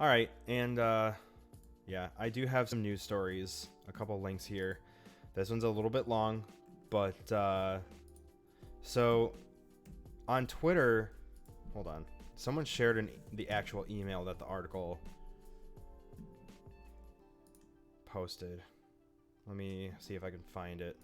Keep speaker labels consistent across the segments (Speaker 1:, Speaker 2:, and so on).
Speaker 1: All right, and yeah, I do have some news stories, a couple links here. This one's a little bit long, but so on Twitter, hold on, someone shared the actual email that the article posted. Let me see if I can find it.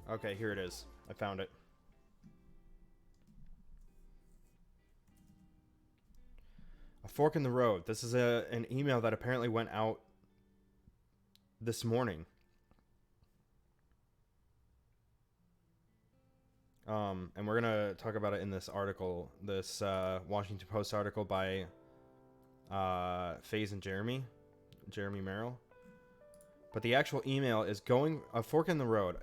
Speaker 1: Okay, here it is. I found it. A fork in the road. This is an email that apparently went out this morning. And we're gonna talk about it in this article, this Washington Post article by FaZe and Jeremy Merrill. But the actual email is a fork in the road.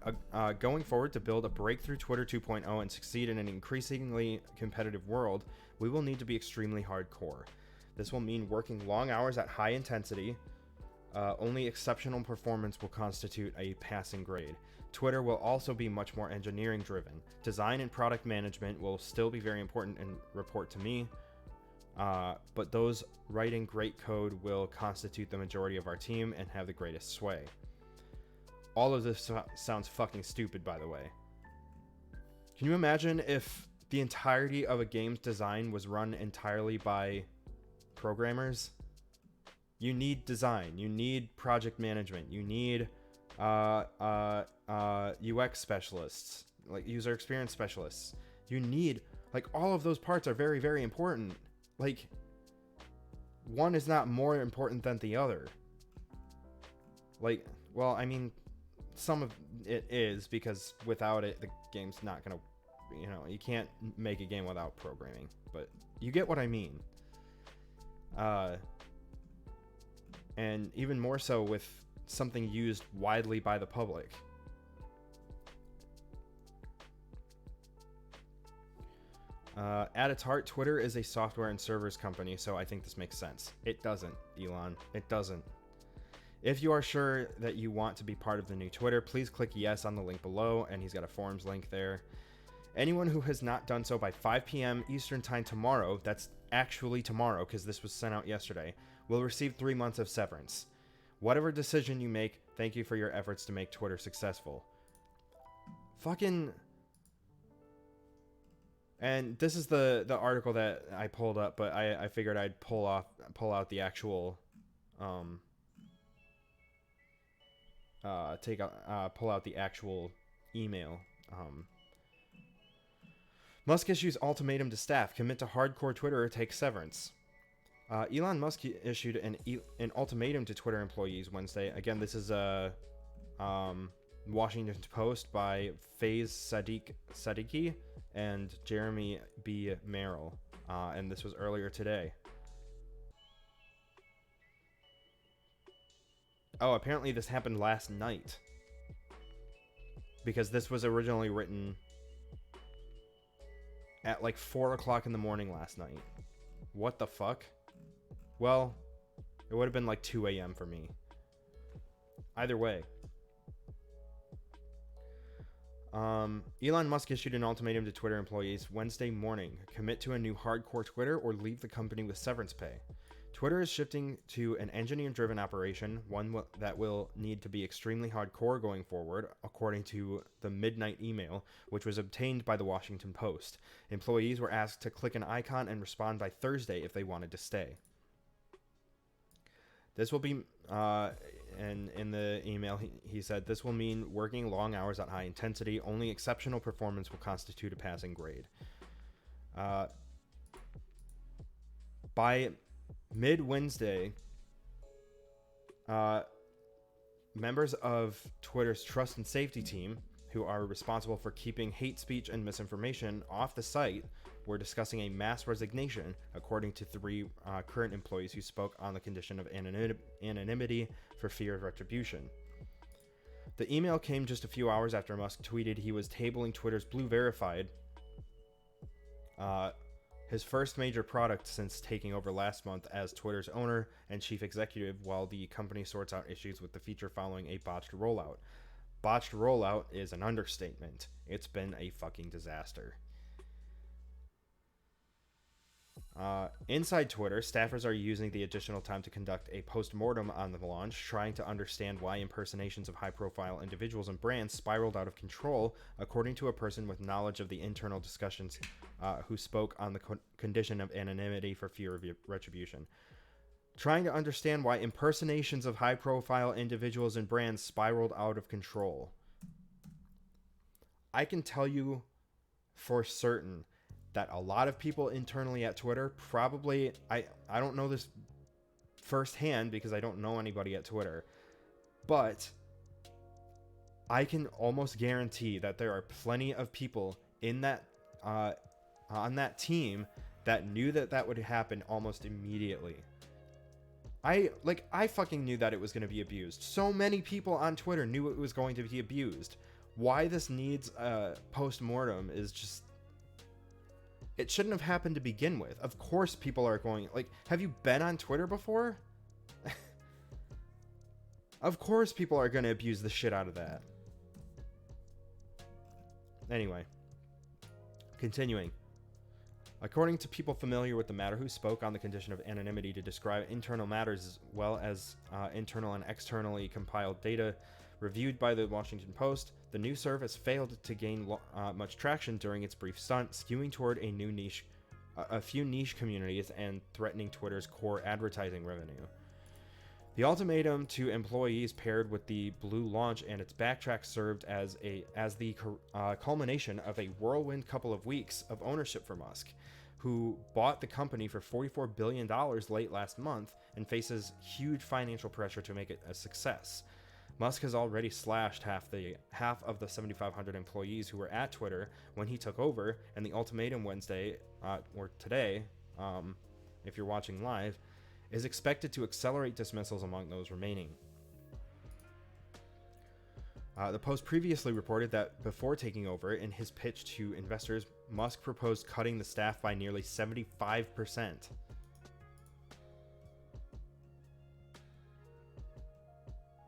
Speaker 1: Going forward to build a breakthrough Twitter 2.0 and succeed in an increasingly competitive world, we will need to be extremely hardcore. This will mean working long hours at high intensity. Only exceptional performance will constitute a passing grade. Twitter will also be much more engineering driven. Design and product management will still be very important and report to me. But those writing great code will constitute the majority of our team and have the greatest sway. All of this sounds fucking stupid, by the way. Can you imagine if the entirety of a game's design was run entirely by programmers? You need design, you need project management, you need UX specialists, like user experience specialists. You need, like, all of those parts are very, very important. Like, one is not more important than the other. Like, well, I mean, some of it is, because without it, the game's not gonna, you can't make a game without programming. But you get what I mean. And even more so with something used widely by the public. At its heart, Twitter is a software and servers company, so I think this makes sense. It doesn't, Elon. It doesn't. If you are sure that you want to be part of the new Twitter, please click yes on the link below, and he's got a forums link there. Anyone who has not done so by 5 p.m. Eastern Time tomorrow, that's actually tomorrow because this was sent out yesterday, will receive 3 months of severance. Whatever decision you make, thank you for your efforts to make Twitter successful. Fucking... And this is the article that I pulled up, but I figured I'd pull out the actual pull out the actual email. Musk issues ultimatum to staff: commit to hardcore Twitter or take severance. Elon Musk issued an ultimatum to Twitter employees Wednesday. Again, this is a Washington Post by FaZe Sadiki and Jeremy B. Merrill, and this was earlier today. Oh, apparently this happened last night, because this was originally written at like 4 o'clock in the morning last night. What the fuck? Well, it would have been like 2 a.m. for me. Either way. Elon Musk issued an ultimatum to Twitter employees Wednesday morning: commit to a new hardcore Twitter or leave the company with severance pay. Twitter is shifting to an engineer-driven operation, one that will need to be extremely hardcore going forward, according to the midnight email, which was obtained by the Washington Post. Employees were asked to click an icon and respond by Thursday if they wanted to stay. This will be, and in the email, he said, this will mean working long hours at high intensity. Only exceptional performance will constitute a passing grade. By mid-Wednesday, members of Twitter's trust and safety team, who are responsible for keeping hate speech and misinformation off the site, were discussing a mass resignation, according to 3 current employees who spoke on the condition of anonymity for fear of retribution. The email came just a few hours after Musk tweeted he was tabling Twitter's Blue Verified, his first major product since taking over last month as Twitter's owner and chief executive, while the company sorts out issues with the feature following a botched rollout. Botched rollout is an understatement. It's been a fucking disaster. Inside Twitter, staffers are using the additional time to conduct a post-mortem on the launch, trying to understand why impersonations of high-profile individuals and brands spiraled out of control, according to a person with knowledge of the internal discussions who spoke on the condition of anonymity for fear of retribution. Trying to understand why impersonations of high-profile individuals and brands spiraled out of control. I can tell you for certain that a lot of people internally at Twitter probably, I don't know this firsthand because I don't know anybody at Twitter, but I can almost guarantee that there are plenty of people in that on that team that knew that that would happen almost immediately. I fucking knew that it was going to be abused. So many people on Twitter knew it was going to be abused. Why this needs a post-mortem is just... It shouldn't have happened to begin with. Of course people are going... have you been on Twitter before? Of course people are going to abuse the shit out of that. Anyway. Continuing. According to people familiar with the matter who spoke on the condition of anonymity to describe internal matters as well as internal and externally compiled data reviewed by the Washington Post, the new service failed to gain much traction during its brief stunt, skewing toward a few niche communities and threatening Twitter's core advertising revenue. The ultimatum to employees paired with the Blue launch and its backtrack served as the culmination of a whirlwind couple of weeks of ownership for Musk, who bought the company for $44 billion late last month and faces huge financial pressure to make it a success. Musk has already slashed half of the 7,500 employees who were at Twitter when he took over, and the ultimatum Wednesday, or today, if you're watching live, is expected to accelerate dismissals among those remaining. The Post previously reported that before taking over, in his pitch to investors, Musk proposed cutting the staff by nearly 75%.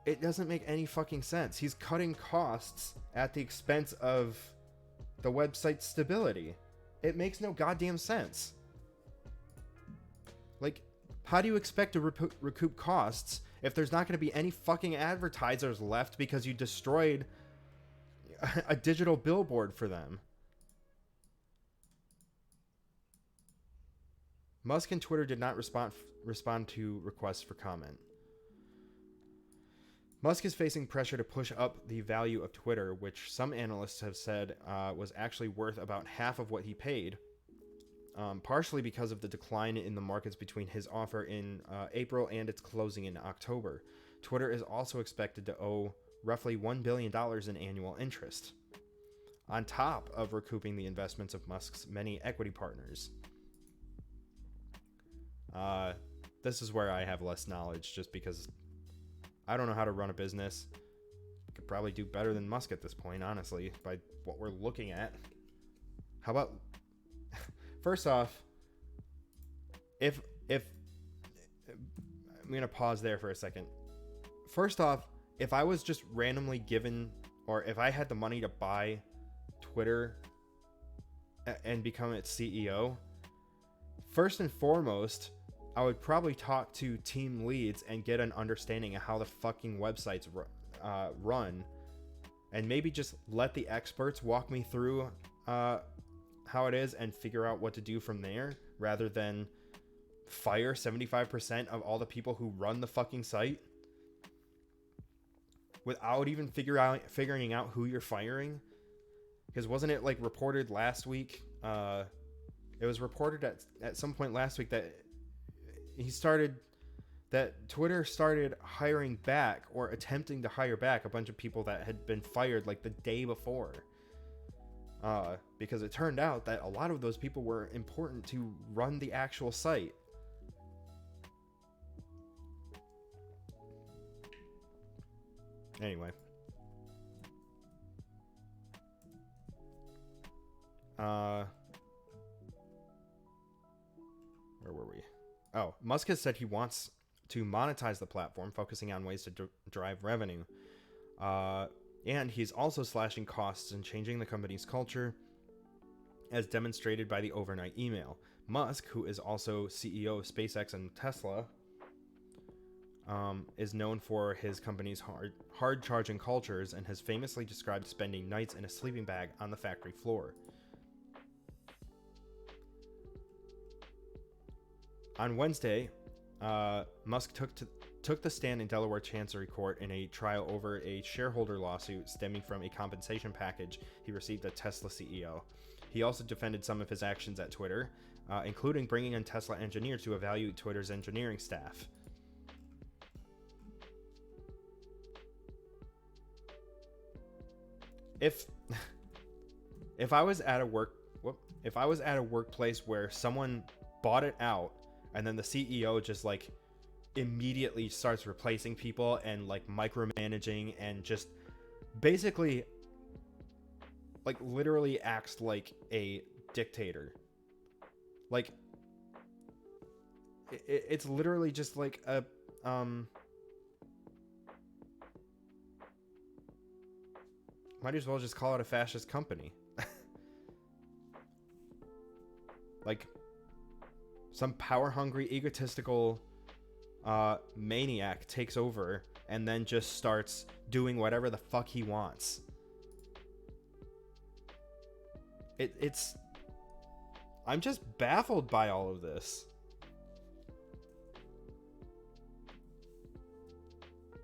Speaker 1: It doesn't make any fucking sense. He's cutting costs at the expense of the website's stability. It makes no goddamn sense. How do you expect to recoup costs if there's not going to be any fucking advertisers left because you destroyed a digital billboard for them? Musk and Twitter did not respond to requests for comment. Musk is facing pressure to push up the value of Twitter, which some analysts have said was actually worth about half of what he paid, partially because of the decline in the markets between his offer in April and its closing in October. Twitter is also expected to owe roughly $1 billion in annual interest, on top of recouping the investments of Musk's many equity partners. This is where I have less knowledge, just because I don't know how to run a business. Could probably do better than Musk at this point, honestly, by what we're looking at. How about... First off, if I'm going to pause there for a second. First off, if I was just randomly given, or if I had the money to buy Twitter and become its CEO, first and foremost, I would probably talk to team leads and get an understanding of how the fucking websites run, and maybe just let the experts walk me through how it is and figure out what to do from there, rather than fire 75% of all the people who run the fucking site without even figuring out who you're firing. Because wasn't it reported last week? It was reported at some point last week that he started that Twitter started hiring back or attempting to hire back a bunch of people that had been fired like the day before. Because it turned out that a lot of those people were important to run the actual site. Anyway. Where were we? Oh, Musk has said he wants to monetize the platform, focusing on ways to drive revenue. And he's also slashing costs and changing the company's culture, as demonstrated by the overnight email. Musk, who is also CEO of SpaceX and Tesla, is known for his company's hard-charging cultures and has famously described spending nights in a sleeping bag on the factory floor. On Wednesday, Musk took the stand in Delaware Chancery Court in a trial over a shareholder lawsuit stemming from a compensation package he received as Tesla CEO. He also defended some of his actions at Twitter, including bringing in Tesla engineers to evaluate Twitter's engineering staff. If I was at a workplace where someone bought it out and then the CEO just like immediately starts replacing people and like micromanaging and just basically like literally acts like a dictator, like it's literally just like a might as well just call it a fascist company. Like some power-hungry, egotistical maniac takes over and then just starts doing whatever the fuck he wants. It's... I'm just baffled by all of this.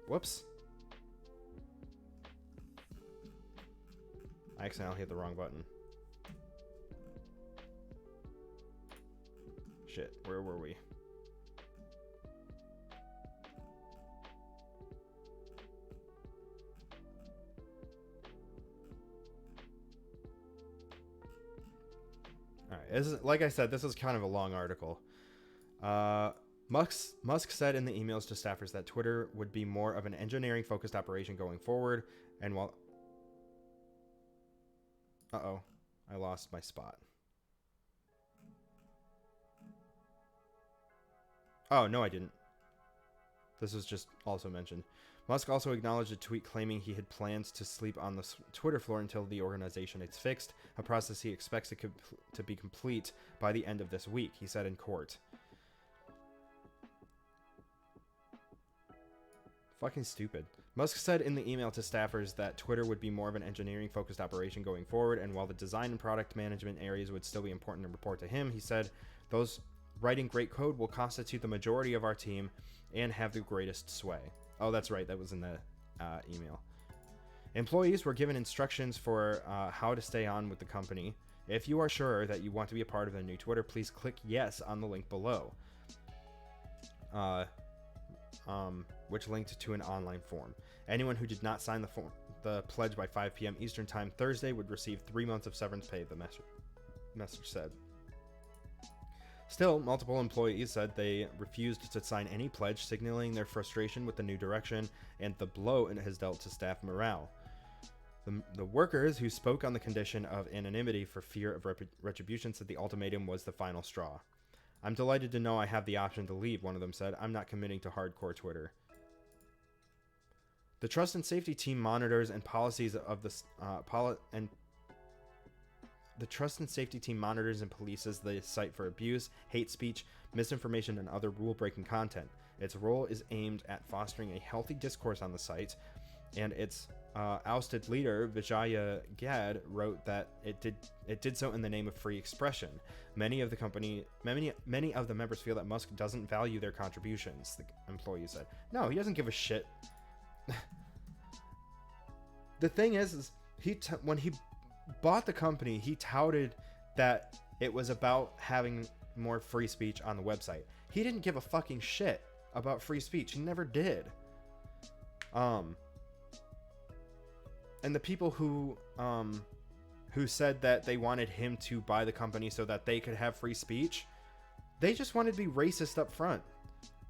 Speaker 1: Whoops. I accidentally hit the wrong button. Shit, where were we? Alright, like I said, this is kind of a long article. Musk said in the emails to staffers that Twitter would be more of an engineering-focused operation going forward, and while... Uh-oh, I lost my spot. Oh, no, I didn't. This was just also mentioned. Musk also acknowledged a tweet claiming he had plans to sleep on the Twitter floor until the organization is fixed, a process he expects to be complete by the end of this week, he said in court. Fucking stupid. Musk said in the email to staffers that Twitter would be more of an engineering-focused operation going forward, and while the design and product management areas would still be important to report to him, he said, those writing great code will constitute the majority of our team and have the greatest sway. Oh, that's right. That was in the email. Employees were given instructions for how to stay on with the company. If you are sure that you want to be a part of the new Twitter, please click yes on the link below. Which linked to an online form. Anyone who did not sign the pledge by 5 p.m. Eastern Time Thursday would receive 3 months of severance pay, the message said. Still, multiple employees said they refused to sign any pledge, signaling their frustration with the new direction and the blow it has dealt to staff morale. The workers, who spoke on the condition of anonymity for fear of retribution, said the ultimatum was the final straw. I'm delighted to know I have the option to leave, one of them said. I'm not committing to hardcore Twitter. The trust and safety team monitors and policies of the The trust and safety team monitors and polices the site for abuse, hate speech, misinformation, and other rule-breaking content. Its role is aimed at fostering a healthy discourse on the site, and its ousted leader, Vijaya Gad, wrote that it did so in the name of free expression. Many of the members feel that Musk doesn't value their contributions, the employee said. No, he doesn't give a shit. The thing is when he bought the company, he touted that it was about having more free speech on the website. He didn't give a fucking shit about free speech. He never did. And the people who said that they wanted him to buy the company so that they could have free speech, they just wanted to be racist up front.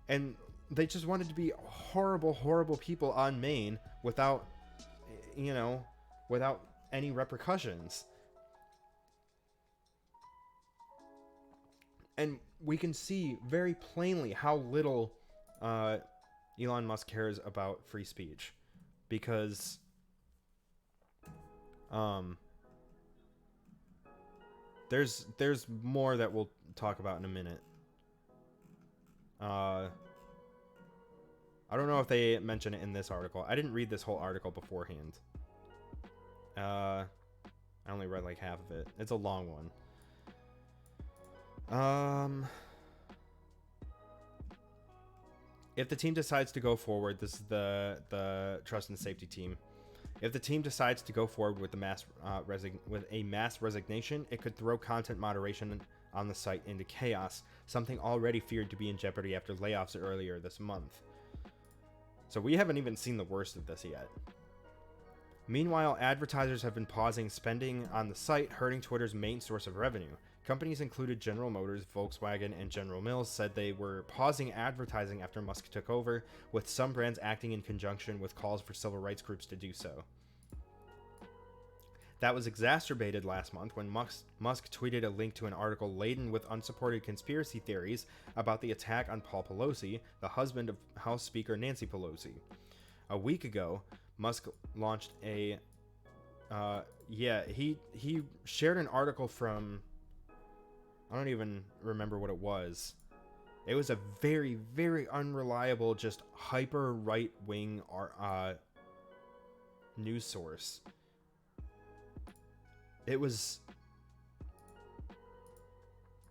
Speaker 1: And they just wanted to be horrible, horrible people on Maine without, without any repercussions. And we can see very plainly how little Elon Musk cares about free speech, because there's more that we'll talk about in a minute. I don't know if they mention it in this article. I didn't read this whole article beforehand. I only read like half of it. It's a long one. If the team decides to go forward, this is the trust and safety team. If the team decides to go forward with a mass resignation, it could throw content moderation on the site into chaos, something already feared to be in jeopardy after layoffs earlier this month. So we haven't even seen the worst of this yet. Meanwhile, advertisers have been pausing spending on the site, hurting Twitter's main source of revenue. Companies included General Motors, Volkswagen, and General Mills said they were pausing advertising after Musk took over, with some brands acting in conjunction with calls for civil rights groups to do so. That was exacerbated last month when Musk tweeted a link to an article laden with unsupported conspiracy theories about the attack on Paul Pelosi, the husband of House Speaker Nancy Pelosi. A week ago, Musk launched he shared an article from, I don't even remember what it was. It was a very, very unreliable, just hyper right-wing news source. It was...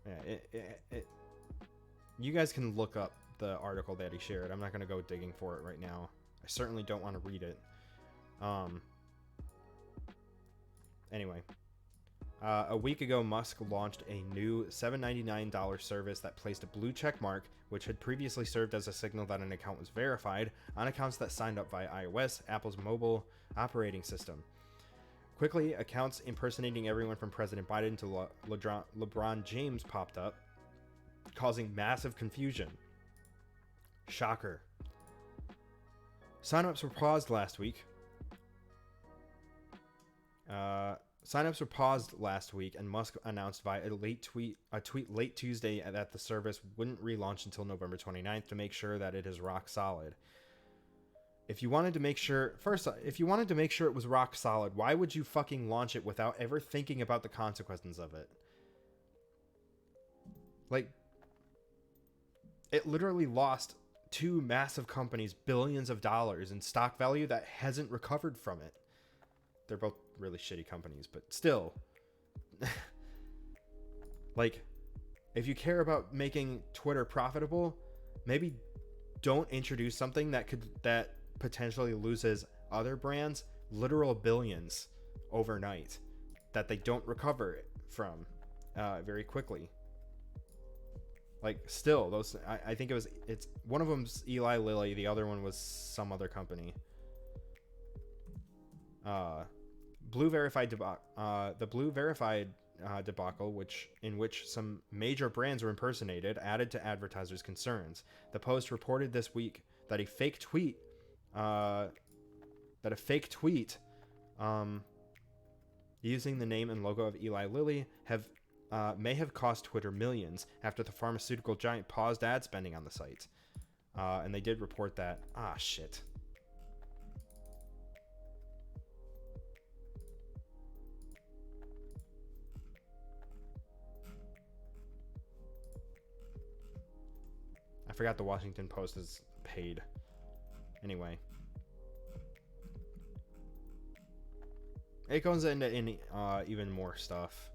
Speaker 1: Yeah, you guys can look up the article that he shared. I'm not going to go digging for it right now. I certainly don't want to read it. Anyway. A week ago, Musk launched a new $7.99 service that placed a blue check mark, which had previously served as a signal that an account was verified, on accounts that signed up via iOS, Apple's mobile operating system. Quickly, accounts impersonating everyone from President Biden to LeBron James popped up, causing massive confusion. Shocker. Signups were paused last week. Signups were paused last week, and Musk announced via a tweet late Tuesday that the service wouldn't relaunch until November 29th to make sure that it is rock solid. If you wanted to make sure it was rock solid, why would you fucking launch it without ever thinking about the consequences of it? Like, it literally lost two massive companies billions of dollars in stock value that hasn't recovered from it. They're both really shitty companies, but still. Like, if you care about making Twitter profitable, maybe don't introduce something that potentially loses other brands literal billions overnight that they don't recover from very quickly. Like, still, those I think it's one of them's Eli Lilly, the other one was some other company. The Blue Verified debacle, in which some major brands were impersonated, added to advertisers' concerns. The Post reported this week that a fake tweet using the name and logo of Eli Lilly may have cost Twitter millions after the pharmaceutical giant paused ad spending on the site. And they did report that. Shit. I forgot the Washington Post is paid. Anyway. It goes into even more stuff.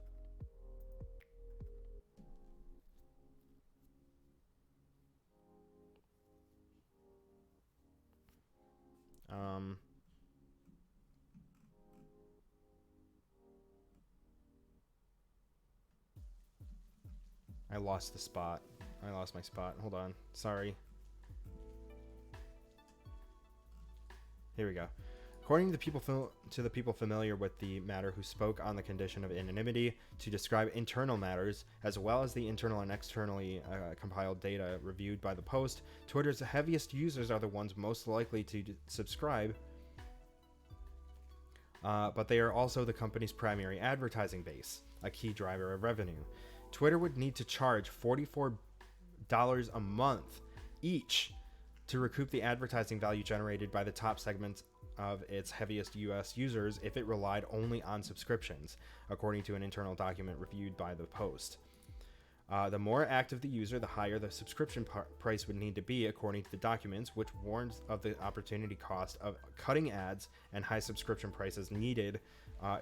Speaker 1: I lost the spot. I lost my spot. Hold on. Sorry. Here we go. According to the people familiar with the matter who spoke on the condition of anonymity to describe internal matters, as well as the internal and externally compiled data reviewed by the Post, Twitter's heaviest users are the ones most likely to subscribe, but they are also the company's primary advertising base, a key driver of revenue. Twitter would need to charge $44 a month each to recoup the advertising value generated by the top segments of its heaviest US users if it relied only on subscriptions, according to an internal document reviewed by the Post. The more active the user, the higher the subscription price would need to be, according to the documents, which warns of the opportunity cost of cutting ads and high subscription prices needed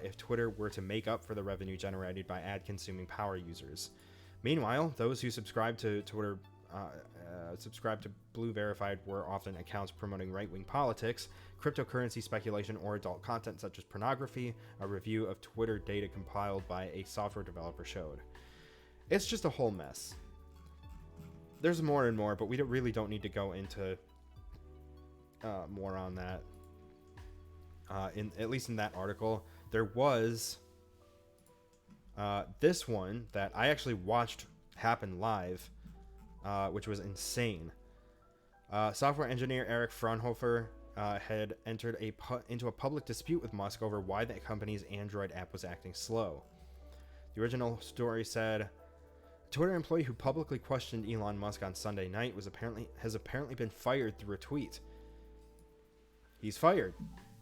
Speaker 1: if Twitter were to make up for the revenue generated by ad-consuming power users. Meanwhile, those who subscribe to Twitter subscribe to Blue Verified were often accounts promoting right-wing politics, cryptocurrency speculation, or adult content such as pornography, a review of Twitter data compiled by a software developer showed. It's just a whole mess. There's more and more, but we really don't need to go into more on that. At least in that article, there was this one that I actually watched happen live, which was insane. Software engineer Eric Fraunhofer had entered into a public dispute with Musk over why the company's Android app was acting slow. The original story said, a Twitter employee who publicly questioned Elon Musk on Sunday night has apparently been fired through a tweet. He's fired,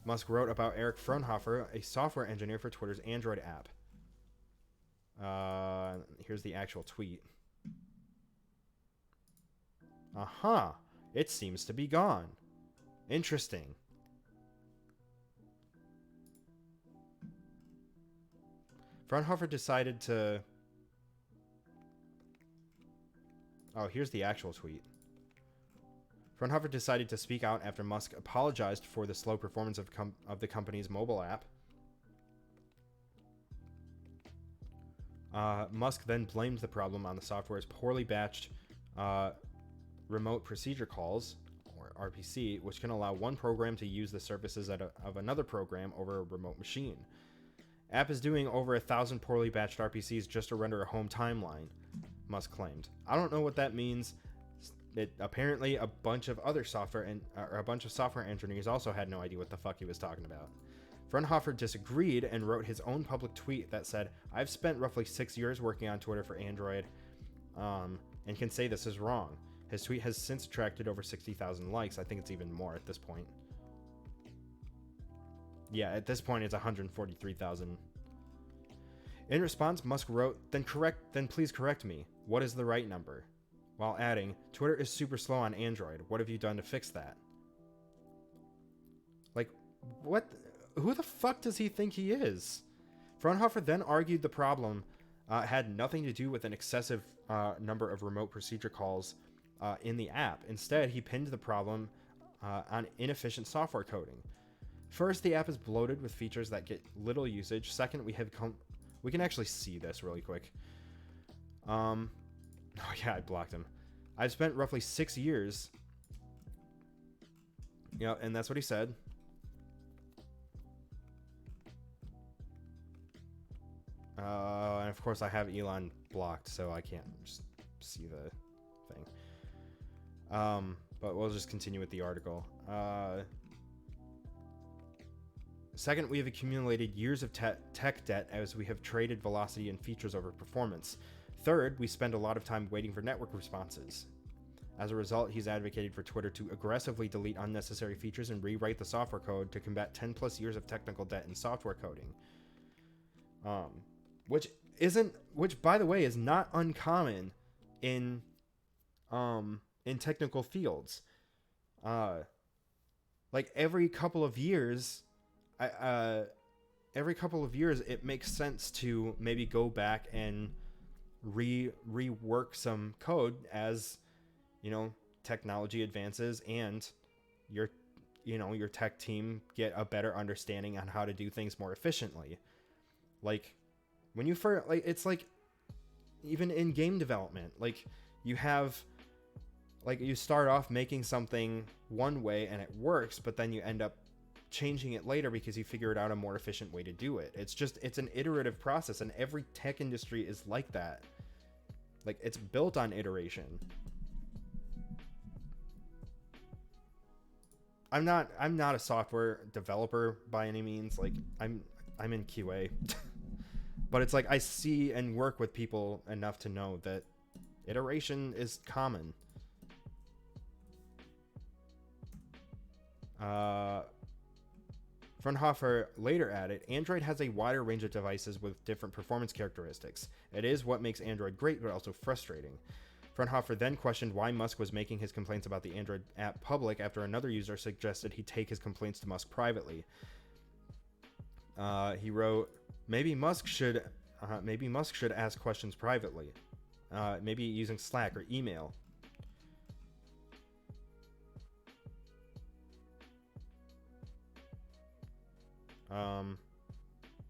Speaker 1: Musk wrote about Eric Fraunhofer, a software engineer for Twitter's Android app. Here's the actual tweet. It seems to be gone. Interesting. Fraunhofer decided to... Oh, here's the actual tweet. Fraunhofer decided to speak out after Musk apologized for the slow performance of the company's mobile app. Musk then blamed the problem on the software's poorly batched remote procedure calls, or RPC, which can allow one program to use the services of another program over a remote machine. App is doing over 1,000 poorly batched RPCs just to render a home timeline, Musk claimed. I don't know what that means. Apparently a bunch of software engineers also had no idea what the fuck he was talking about. Fraunhofer disagreed and wrote his own public tweet that said, "I've spent roughly 6 years working on Twitter for Android, and can say this is wrong." His tweet has since attracted over 60,000 likes. I think it's even more at this point. Yeah, at this point it's 143,000. In response, Musk wrote, then please correct me. What is the right number?" While adding, "Twitter is super slow on Android. What have you done to fix that?" Like, what? Who the fuck does he think he is? Fraunhofer then argued the problem had nothing to do with an excessive number of remote procedure calls in the app. Instead, he pinned the problem on inefficient software coding. First, the app is bloated with features that get little usage. Second, we can actually see this really quick. Oh yeah, I blocked him. "I've spent roughly 6 years." Yeah, and that's what he said. And of course I have Elon blocked, so I can't just see the thing. But we'll just continue with the article. Second, we have accumulated years of tech debt as we have traded velocity and features over performance. Third, we spend a lot of time waiting for network responses. As a result, he's advocated for Twitter to aggressively delete unnecessary features and rewrite the software code to combat 10 plus years of technical debt in software coding. Which by the way is not uncommon in technical fields. Like every couple of years, it makes sense to maybe go back and rework some code as, technology advances and your tech team get a better understanding on how to do things more efficiently. Like when you first, it's like even in game development, like you start off making something one way and it works, but then you end up changing it later because he figured out a more efficient way to do it. It's an iterative process, and every tech industry is like that. Like, it's built on iteration. I'm not a software developer by any means. Like, I'm in QA. But it's like I see and work with people enough to know that iteration is common. Fraunhofer later added, Android has a wider range of devices with different performance characteristics. It is what makes Android great, but also frustrating. Fraunhofer then questioned why Musk was making his complaints about the Android app public after another user suggested he take his complaints to Musk privately. He wrote, maybe Musk should ask questions privately, maybe using Slack or email.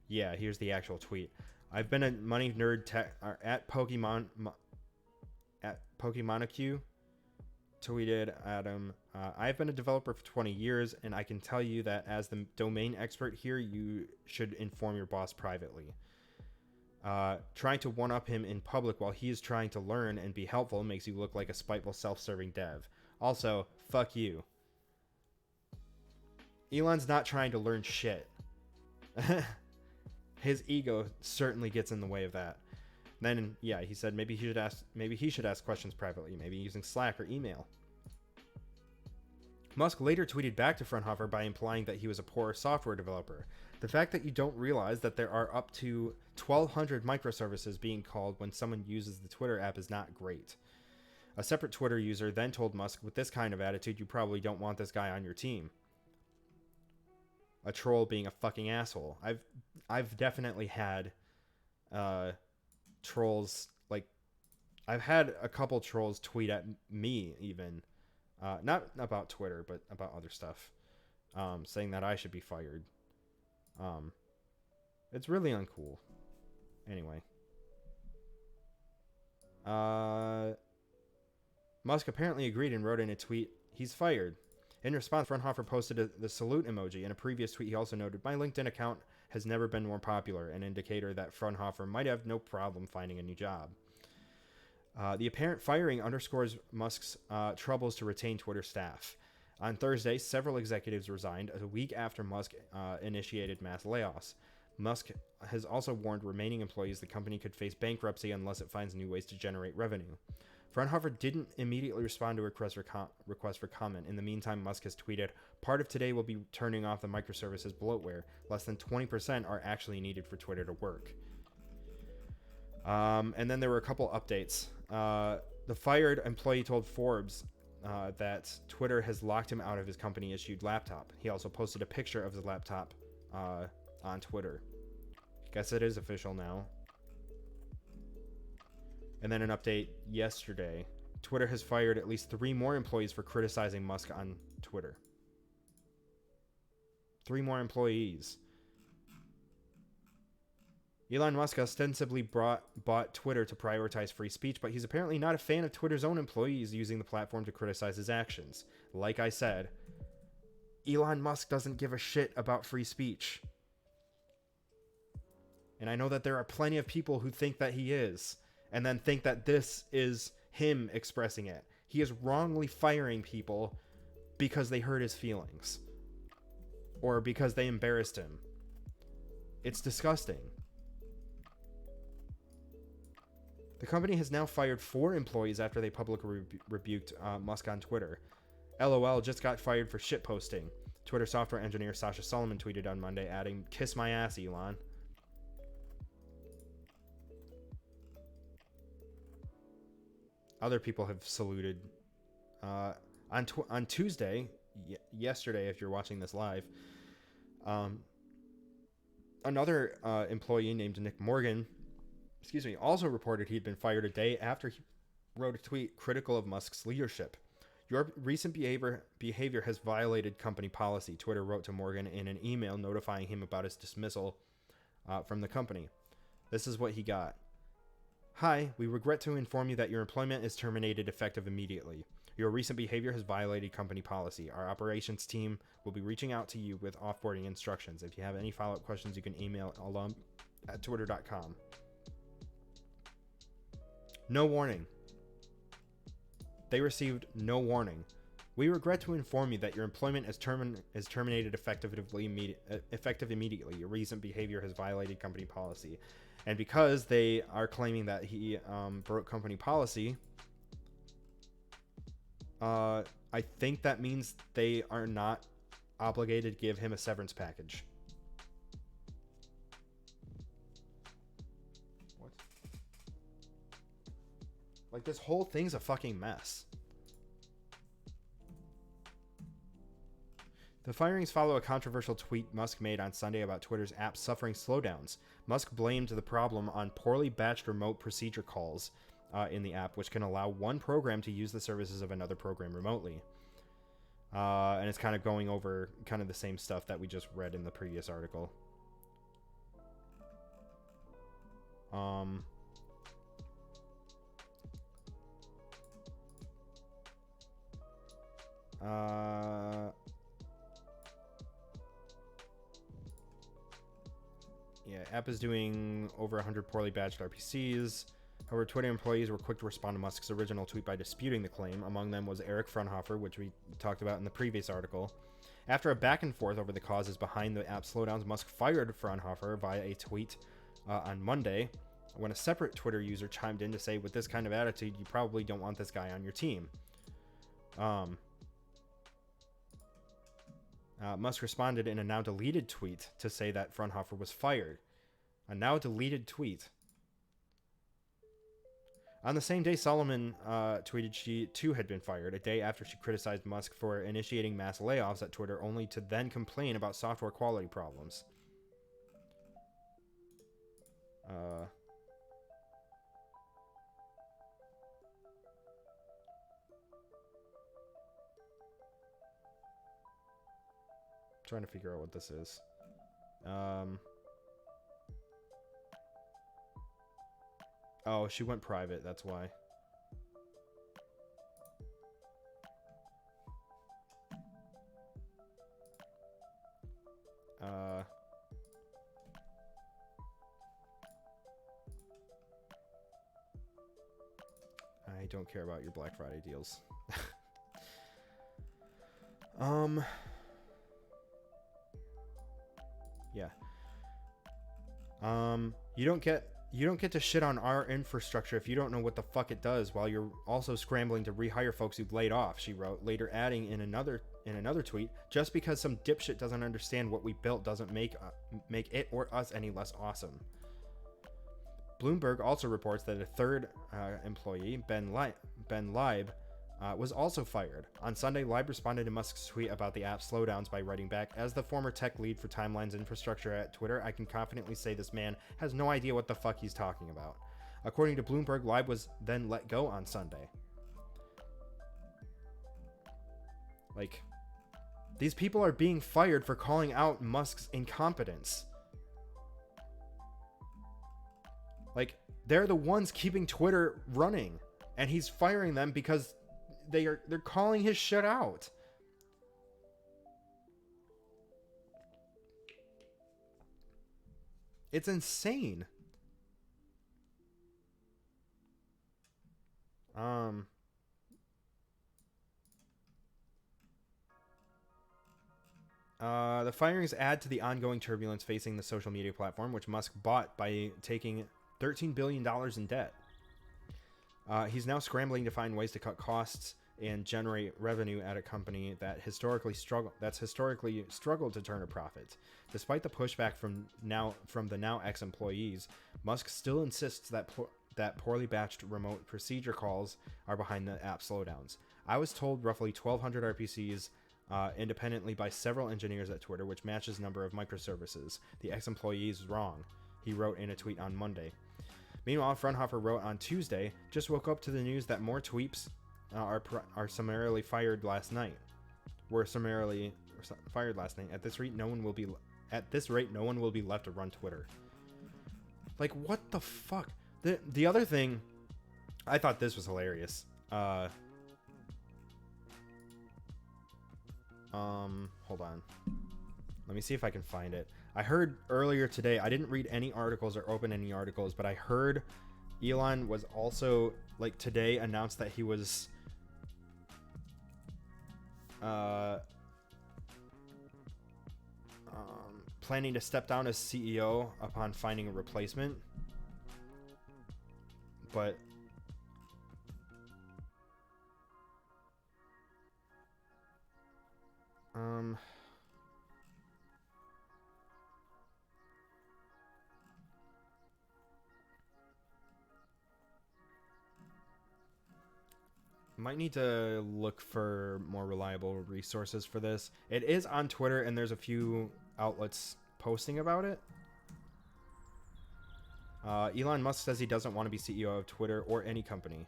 Speaker 1: Yeah, here's the actual tweet. I've been a money nerd at Pokemonaq tweeted at him, I've been a developer for 20 years, and I can tell you that as the domain expert here, you should inform your boss privately. Trying to one-up him in public while he is trying to learn and be helpful makes you look like a spiteful, self-serving dev. Also, fuck you. Elon's not trying to learn shit. His ego certainly gets in the way of that. Then, yeah, he said maybe he should ask questions privately, maybe using Slack or email. Musk later tweeted back to Fraunhofer by implying that he was a poor software developer. The fact that you don't realize that there are up to 1,200 microservices being called when someone uses the Twitter app is not great. A separate Twitter user then told Musk, with this kind of attitude, you probably don't want this guy on your team. A troll being a fucking asshole. I've definitely had trolls, like, I've had a couple trolls tweet at me even, not about Twitter, but about other stuff, saying that I should be fired. It's really uncool. Anyway. Musk apparently agreed and wrote in a tweet, he's fired. In response, Fraunhofer posted the salute emoji. In a previous tweet, he also noted, my LinkedIn account has never been more popular, an indicator that Fraunhofer might have no problem finding a new job. The apparent firing underscores Musk's troubles to retain Twitter staff. On Thursday, several executives resigned a week after Musk initiated mass layoffs. Musk has also warned remaining employees the company could face bankruptcy unless it finds new ways to generate revenue. Fraunhofer didn't immediately respond to a request for comment. In the meantime, Musk has tweeted, part of today will be turning off the microservices bloatware. Less than 20% are actually needed for Twitter to work. And then there were a couple updates. The fired employee told Forbes that Twitter has locked him out of his company-issued laptop. He also posted a picture of the laptop on Twitter. Guess it is official now. And then an update yesterday. Twitter has fired at least 3 more employees for criticizing Musk on Twitter. 3 more employees. Elon Musk ostensibly bought Twitter to prioritize free speech, but he's apparently not a fan of Twitter's own employees using the platform to criticize his actions. Like I said, Elon Musk doesn't give a shit about free speech. And I know that there are plenty of people who think that he is, and then think that this is him expressing it. He is wrongly firing people because they hurt his feelings. Or because they embarrassed him. It's disgusting. The company has now fired 4 employees after they publicly rebuked Musk on Twitter. LOL just got fired for shitposting. Twitter software engineer Sasha Solomon tweeted on Monday, adding, kiss my ass, Elon. Other people have saluted. On Tuesday, yesterday, if you're watching this live, another employee named Nick Morgan, also reported he'd been fired a day after he wrote a tweet critical of Musk's leadership. Your recent behavior has violated company policy, Twitter wrote to Morgan in an email notifying him about his dismissal from the company. This is what he got. Hi, we regret to inform you that your employment is terminated effective immediately. Your recent behavior has violated company policy. Our operations team will be reaching out to you with offboarding instructions. If you have any follow-up questions, you can email alum@twitter.com. No warning. They received no warning. We regret to inform you that your employment is terminated effective immediately. Your recent behavior has violated company policy. And because they are claiming that he broke company policy, I think that means they are not obligated to give him a severance package. What? Like, this whole thing's a fucking mess. The firings follow a controversial tweet Musk made on Sunday about Twitter's app suffering slowdowns. Musk blamed the problem on poorly batched remote procedure calls in the app, which can allow one program to use the services of another program remotely. And it's kind of going over kind of the same stuff that we just read in the previous article. Yeah, app is doing over 100 poorly badged RPCs. However, Twitter employees were quick to respond to Musk's original tweet by disputing the claim. Among them was Eric Fraunhofer, which we talked about in the previous article. After a back and forth over the causes behind the app slowdowns, Musk fired Fraunhofer via a tweet on Monday, when a separate Twitter user chimed in to say, with this kind of attitude, you probably don't want this guy on your team. Musk responded in a now deleted tweet to say that Fraunhofer was fired. A now deleted tweet. On the same day, Solomon tweeted she too had been fired, a day after she criticized Musk for initiating mass layoffs at Twitter, only to then complain about software quality problems. Trying to figure out what this is. Oh, she went private, that's why. I don't care about your Black Friday deals. Yeah. You don't get to shit on our infrastructure if you don't know what the fuck it does, while you're also scrambling to rehire folks you've laid off, she wrote, later adding in another tweet, just because some dipshit doesn't understand what we built doesn't make it or us any less awesome. Bloomberg also reports that a third employee, Ben Leib, was also fired. On Sunday, Leib responded to Musk's tweet about the app slowdowns by writing back, as the former tech lead for Timeline's infrastructure at Twitter, I can confidently say this man has no idea what the fuck he's talking about. According to Bloomberg, Leib was then let go on Sunday. Like, these people are being fired for calling out Musk's incompetence. Like, they're the ones keeping Twitter running, and he's firing them because they're calling his shit out. It's insane. The firings add to the ongoing turbulence facing the social media platform, which Musk bought by taking $13 billion in debt. He's now scrambling to find ways to cut costs and generate revenue at a company that historically struggled to turn a profit. Despite the pushback from the now ex-employees, Musk still insists that poorly batched remote procedure calls are behind the app slowdowns. I was told roughly 1,200 RPCs independently by several engineers at Twitter, which matches number of microservices. The ex-employee is wrong, he wrote in a tweet on Monday. Meanwhile, Fraunhofer wrote on Tuesday, just woke up to the news that more tweets are summarily fired last night. Were summarily fired last night. At this rate, no one will be left to run Twitter. Like, what the fuck? The other thing, I thought this was hilarious. Hold on. Let me see if I can find it. I heard earlier today, I didn't read any articles or open any articles, but I heard Elon was also, like, today announced that he was planning to step down as CEO upon finding a replacement. But might need to look for more reliable resources for this. It is on Twitter, and there's a few outlets posting about it. Elon Musk says he doesn't want to be CEO of Twitter or any company.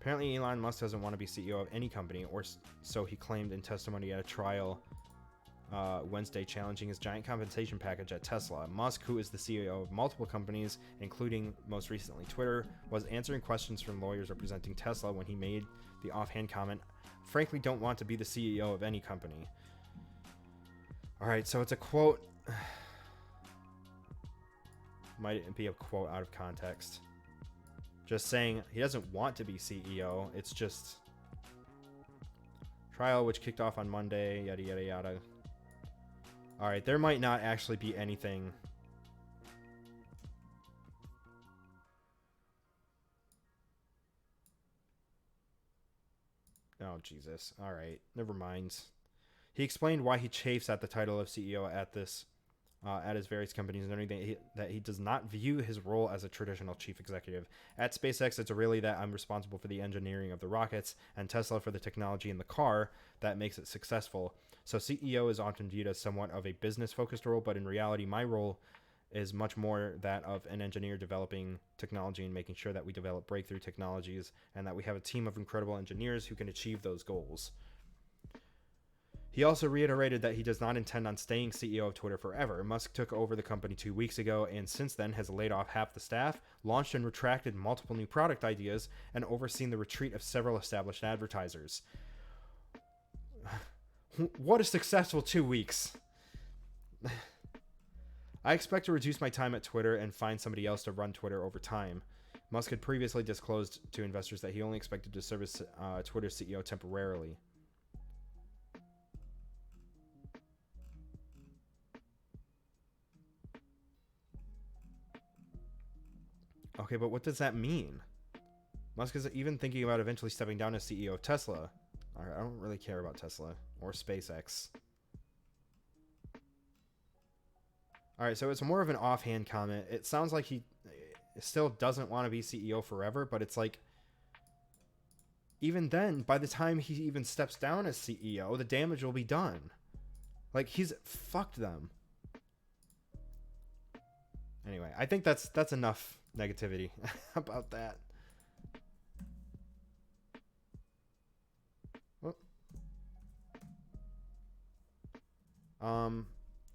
Speaker 1: Apparently, Elon Musk doesn't want to be CEO of any company, or so he claimed in testimony at a trial Wednesday, challenging his giant compensation package at Tesla. Musk, who is the CEO of multiple companies, including most recently Twitter, was answering questions from lawyers representing Tesla when he made the offhand comment, "Frankly, don't want to be the CEO of any company." All right, so it's a quote. Might be a quote out of context. Just saying he doesn't want to be CEO. It's just trial, which kicked off on Monday, yada, yada, yada. All right, there might not actually be anything. Oh, Jesus. All right, never mind. He explained why he chafes at the title of CEO at his various companies, noting that he does not view his role as a traditional chief executive. At SpaceX, it's really that I'm responsible for the engineering of the rockets, and Tesla for the technology in the car that makes it successful. So CEO is often viewed as somewhat of a business-focused role, but in reality, my role is much more that of an engineer developing technology and making sure that we develop breakthrough technologies and that we have a team of incredible engineers who can achieve those goals. He also reiterated that he does not intend on staying CEO of Twitter forever. Musk took over the company 2 weeks ago and since then has laid off half the staff, launched and retracted multiple new product ideas, and overseen the retreat of several established advertisers. What a successful 2 weeks. I expect to reduce my time at Twitter and find somebody else to run Twitter over time. Musk had previously disclosed to investors that he only expected to serve as Twitter's CEO temporarily. Okay, but what does that mean? Musk is even thinking about eventually stepping down as CEO of Tesla. Alright, I don't really care about Tesla or SpaceX. Alright, so it's more of an offhand comment. It sounds like he still doesn't want to be CEO forever, but it's like, even then, by the time he even steps down as CEO, the damage will be done. Like, he's fucked them. Anyway, I think that's enough negativity about that.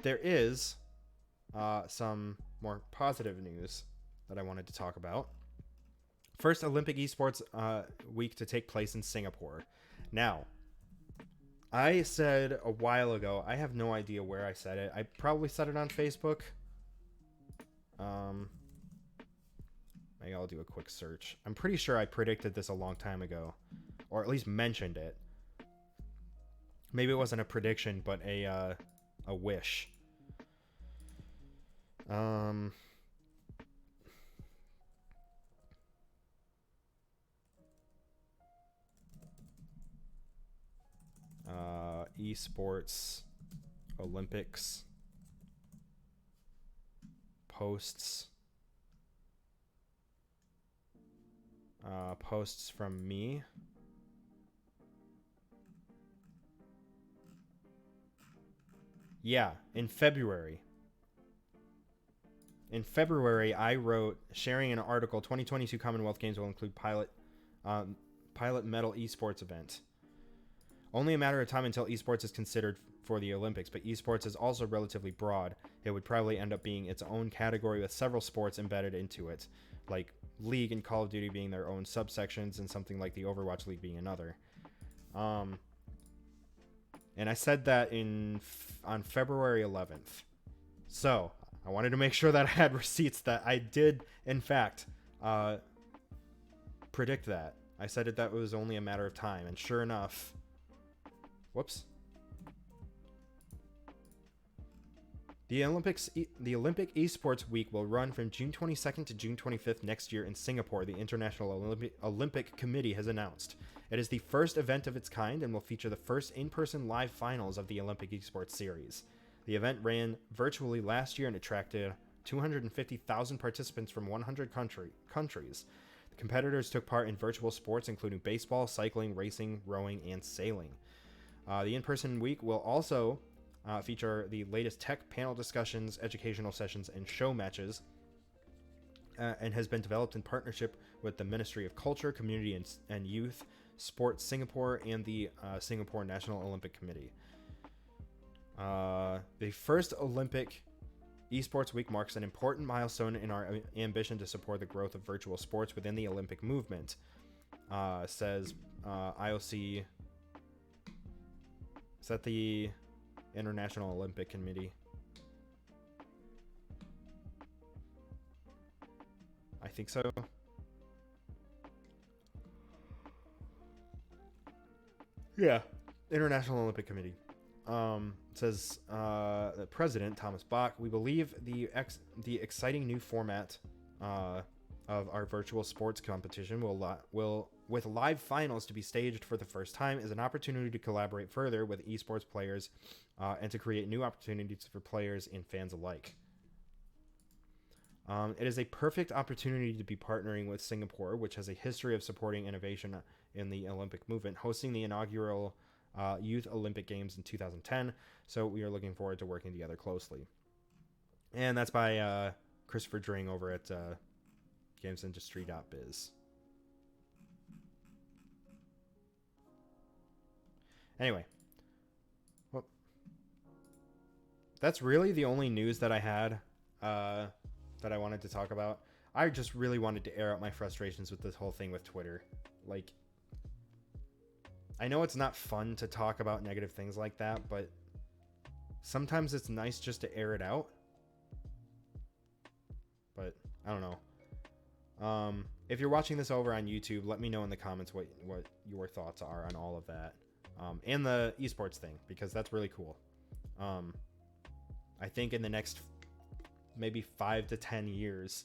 Speaker 1: There is some more positive news that I wanted to talk about. First Olympic esports week to take place in Singapore. Now, I said a while ago, I have no idea where I said it. I probably said it on Facebook. Maybe I'll do a quick search. I'm pretty sure I predicted this a long time ago, or at least mentioned it. Maybe it wasn't a prediction, but a wish. Esports Olympics posts from me. Yeah, in February. In February, I wrote, sharing an article, 2022 Commonwealth Games will include pilot medal esports event. Only a matter of time until esports is considered for the Olympics, but esports is also relatively broad. It would probably end up being its own category with several sports embedded into it, like League and Call of Duty being their own subsections, and something like the Overwatch League being another. And I said that on February 11th. So I wanted to make sure that I had receipts that I did, in fact, predict that. I said that was only a matter of time, and sure enough, whoops. The Olympic Esports Week will run from June 22nd to June 25th next year in Singapore, the International Olympic Committee has announced. It is the first event of its kind and will feature the first in-person live finals of the Olympic Esports Series. The event ran virtually last year and attracted 250,000 participants from 100 countries. The competitors took part in virtual sports including baseball, cycling, racing, rowing, and sailing. The in-person week will also feature the latest tech panel discussions, educational sessions, and show matches, and has been developed in partnership with the Ministry of Culture, Community and Youth, Sports Singapore, and the Singapore National Olympic Committee. The first Olympic Esports Week marks an important milestone in our ambition to support the growth of virtual sports within the Olympic movement, says IOC. Is that the International Olympic Committee? I think so. Yeah, International Olympic Committee. Says the president, Thomas Bach, we believe the exciting new format of our virtual sports competition will with live finals to be staged for the first time is an opportunity to collaborate further with esports players and to create new opportunities for players and fans alike. It is a perfect opportunity to be partnering with Singapore, which has a history of supporting innovation in the Olympic movement, hosting the inaugural Youth Olympic Games in 2010. So we are looking forward to working together closely. And that's by Christopher Dring over at gamesindustry.biz. Anyway, well, that's really the only news that I had that I wanted to talk about. I just really wanted to air out my frustrations with this whole thing with Twitter. Like, I know it's not fun to talk about negative things like that, but sometimes it's nice just to air it out. But I don't know. If you're watching this over on YouTube, let me know in the comments what your thoughts are on all of that. And the esports thing, because that's really cool. I think in the next maybe 5 to 10 years,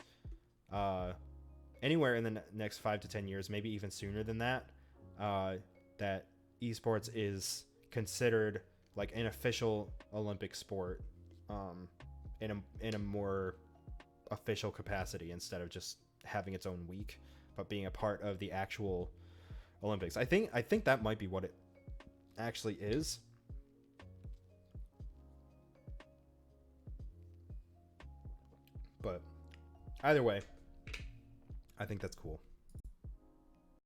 Speaker 1: anywhere in the next 5 to 10 years, maybe even sooner than that, that esports is considered like an official Olympic sport, in a more official capacity instead of just having its own week, but being a part of the actual Olympics. I think that might be what it actually is. But either way, I think that's cool.